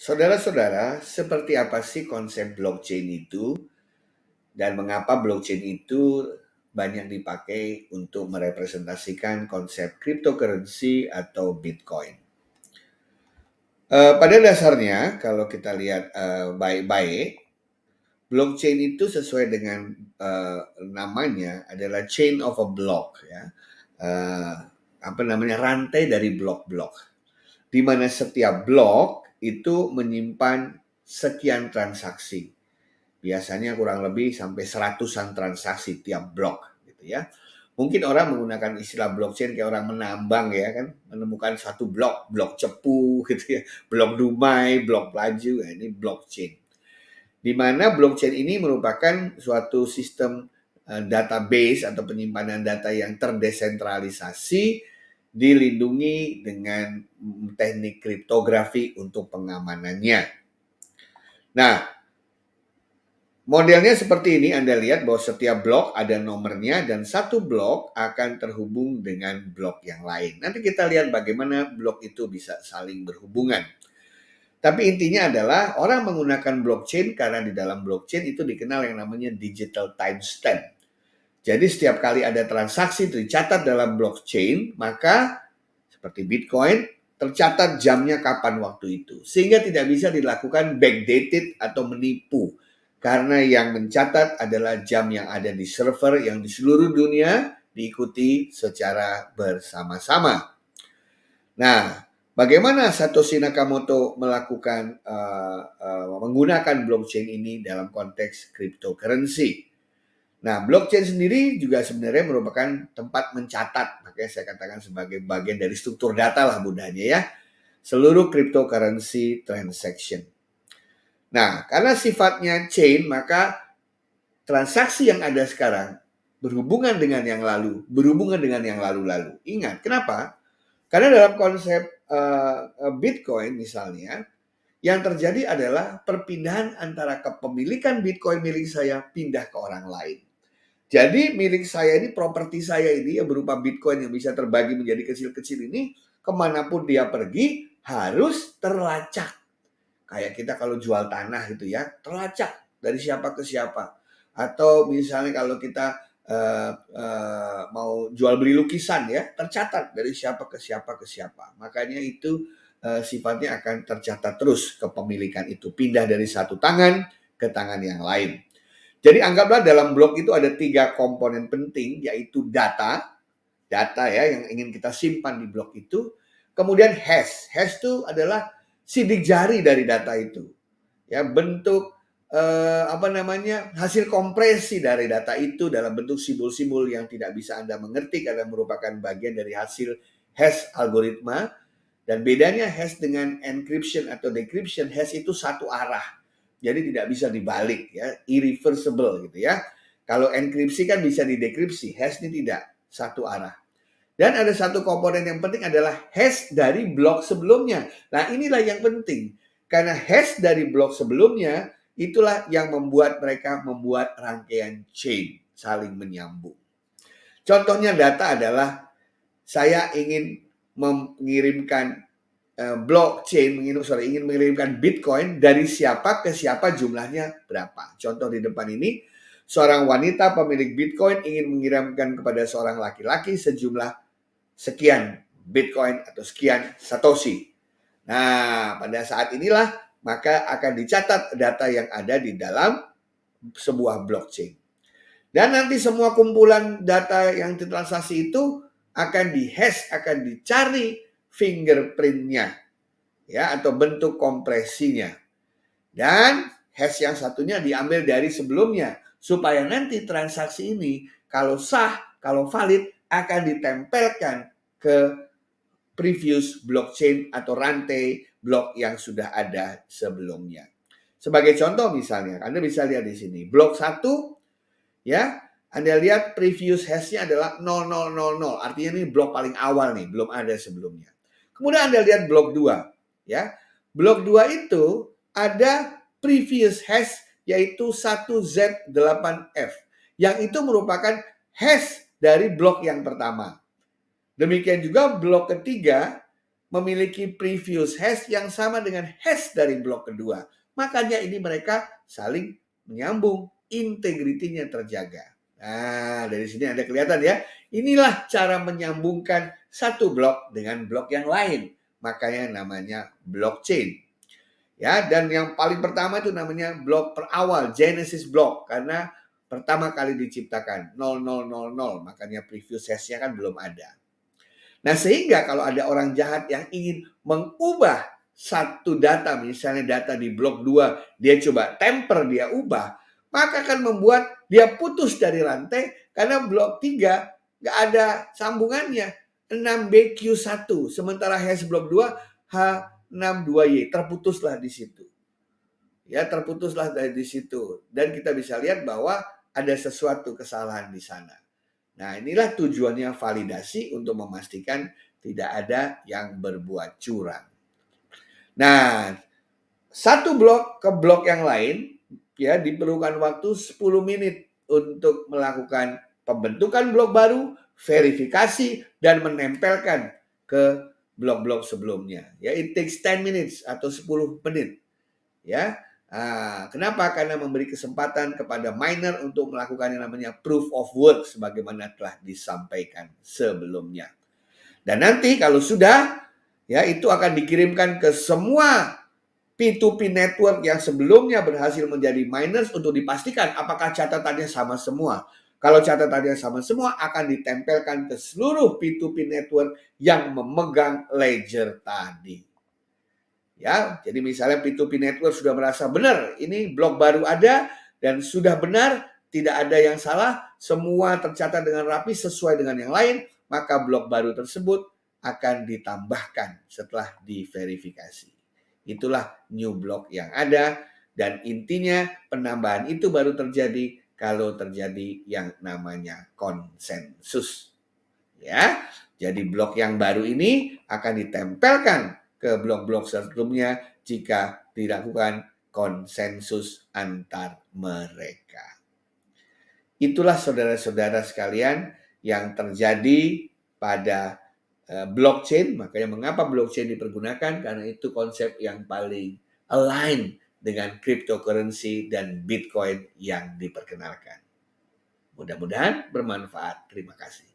Saudara-saudara, seperti apa sih konsep blockchain itu dan mengapa blockchain itu banyak dipakai untuk merepresentasikan konsep cryptocurrency atau Bitcoin? Pada dasarnya, kalau kita lihat baik-baik, blockchain itu sesuai dengan namanya adalah chain of a block, ya, Eh, apa namanya, rantai dari blok-blok, di mana setiap blok itu menyimpan sekian transaksi. Biasanya kurang lebih sampai seratusan transaksi tiap blok gitu ya. Mungkin orang menggunakan istilah blockchain kayak orang menambang ya kan, menemukan satu blok, blok cepu gitu ya, blok dumai, blok laju, ya, ini blockchain. Di mana blockchain ini merupakan suatu sistem database atau penyimpanan data yang terdesentralisasi, dilindungi dengan teknik kriptografi untuk pengamanannya. Nah, modelnya seperti ini, Anda lihat bahwa setiap blok ada nomornya dan satu blok akan terhubung dengan blok yang lain. Nanti kita lihat bagaimana blok itu bisa saling berhubungan. Tapi intinya adalah orang menggunakan blockchain karena di dalam blockchain itu dikenal yang namanya digital timestamp. Jadi setiap kali ada transaksi tercatat dalam blockchain, maka seperti Bitcoin, tercatat jamnya kapan waktu itu. Sehingga tidak bisa dilakukan backdated atau menipu. Karena yang mencatat adalah jam yang ada di server yang di seluruh dunia diikuti secara bersama-sama. Nah, bagaimana Satoshi Nakamoto melakukan menggunakan blockchain ini dalam konteks cryptocurrency? Nah, blockchain sendiri juga sebenarnya merupakan tempat mencatat, makanya saya katakan sebagai bagian dari struktur data lah mudahnya ya, seluruh cryptocurrency transaction. Nah, karena sifatnya chain, maka transaksi yang ada sekarang berhubungan dengan yang lalu, berhubungan dengan yang lalu-lalu. Ingat, kenapa? Karena dalam konsep Bitcoin misalnya, yang terjadi adalah perpindahan antara kepemilikan Bitcoin milik saya pindah ke orang lain. Jadi milik saya ini, properti saya ini yang berupa Bitcoin yang bisa terbagi menjadi kecil-kecil ini, kemanapun dia pergi harus terlacak. Kayak kita kalau jual tanah gitu ya, terlacak dari siapa ke siapa. Atau misalnya kalau kita mau jual beli lukisan ya, tercatat dari siapa ke siapa ke siapa. Makanya itu sifatnya akan tercatat terus kepemilikan itu. Pindah dari satu tangan ke tangan yang lain. Jadi anggaplah dalam blok itu ada 3 komponen penting, yaitu data ya yang ingin kita simpan di blok itu. Kemudian hash itu adalah sidik jari dari data itu. Ya, bentuk hasil kompresi dari data itu dalam bentuk simbol-simbol yang tidak bisa Anda mengerti karena merupakan bagian dari hasil hash algoritma. Dan bedanya hash dengan encryption atau decryption, hash itu satu arah. Jadi tidak bisa dibalik ya, irreversible gitu ya. Kalau enkripsi kan bisa didekripsi, hash ini tidak, satu arah. Dan ada satu komponen yang penting adalah hash dari blok sebelumnya. Nah, inilah yang penting. Karena hash dari blok sebelumnya itulah yang membuat mereka membuat rangkaian chain saling menyambung. Contohnya data adalah saya ingin mengirimkan ingin mengirimkan Bitcoin dari siapa ke siapa, jumlahnya berapa. Contoh di depan ini, seorang wanita pemilik Bitcoin ingin mengirimkan kepada seorang laki-laki sejumlah sekian Bitcoin atau sekian Satoshi. Nah, pada saat inilah maka akan dicatat data yang ada di dalam sebuah blockchain. Dan nanti semua kumpulan data yang ditransaksi itu akan dihash, akan dicari fingerprintnya ya, atau bentuk kompresinya. Dan hash yang satunya diambil dari sebelumnya supaya nanti transaksi ini kalau sah, kalau valid akan ditempelkan ke previous blockchain atau rantai blok yang sudah ada sebelumnya. Sebagai contoh misalnya, Anda bisa lihat di sini, blok 1 ya, Anda lihat previous hash-nya adalah 0000, artinya ini blok paling awal nih, belum ada sebelumnya. Kemudian Anda lihat blok 2 ya. Blok 2 itu ada previous hash yaitu 1Z8F yang itu merupakan hash dari blok yang pertama. Demikian juga blok ketiga memiliki previous hash yang sama dengan hash dari blok kedua. Makanya ini mereka saling menyambung, integritinya terjaga. Nah, dari sini ada kelihatan ya. Inilah cara menyambungkan satu blok dengan blok yang lain. Makanya namanya blockchain. Ya, dan yang paling pertama itu namanya blok perawal, Genesis block, karena pertama kali diciptakan 0000, makanya previous hash-nya kan belum ada. Nah, sehingga kalau ada orang jahat yang ingin mengubah satu data, misalnya data di blok 2, dia coba temper, dia ubah, maka akan membuat dia putus dari rantai karena blok 3 nggak ada sambungannya. 6BQ1, sementara hash blok 2 H62Y, terputuslah di situ. Ya, terputuslah dari situ. Dan kita bisa lihat bahwa ada sesuatu kesalahan di sana. Nah, inilah tujuannya validasi untuk memastikan tidak ada yang berbuat curang. Nah, satu blok ke blok yang lain ya diperlukan waktu 10 menit untuk melakukan pembentukan blok baru, verifikasi dan menempelkan ke blok-blok sebelumnya. Ya, it takes 10 minutes atau 10 menit. Ya. Nah, kenapa? Karena memberi kesempatan kepada miner untuk melakukan yang namanya proof of work sebagaimana telah disampaikan sebelumnya. Dan nanti kalau sudah, ya itu akan dikirimkan ke semua P2P network yang sebelumnya berhasil menjadi miners untuk dipastikan apakah catatannya sama semua. Kalau catatannya sama semua akan ditempelkan ke seluruh P2P network yang memegang ledger tadi. Ya, jadi misalnya P2P network sudah merasa benar, ini blok baru ada dan sudah benar, tidak ada yang salah, semua tercatat dengan rapi sesuai dengan yang lain, maka blok baru tersebut akan ditambahkan setelah diverifikasi. Itulah new block yang ada dan intinya penambahan itu baru terjadi kalau terjadi yang namanya konsensus. Ya, jadi blok yang baru ini akan ditempelkan ke blok-blok sebelumnya jika dilakukan konsensus antar mereka. Itulah saudara-saudara sekalian yang terjadi pada blockchain. Makanya mengapa blockchain dipergunakan? Karena itu konsep yang paling align dengan cryptocurrency dan Bitcoin yang diperkenalkan. Mudah-mudahan bermanfaat. Terima kasih.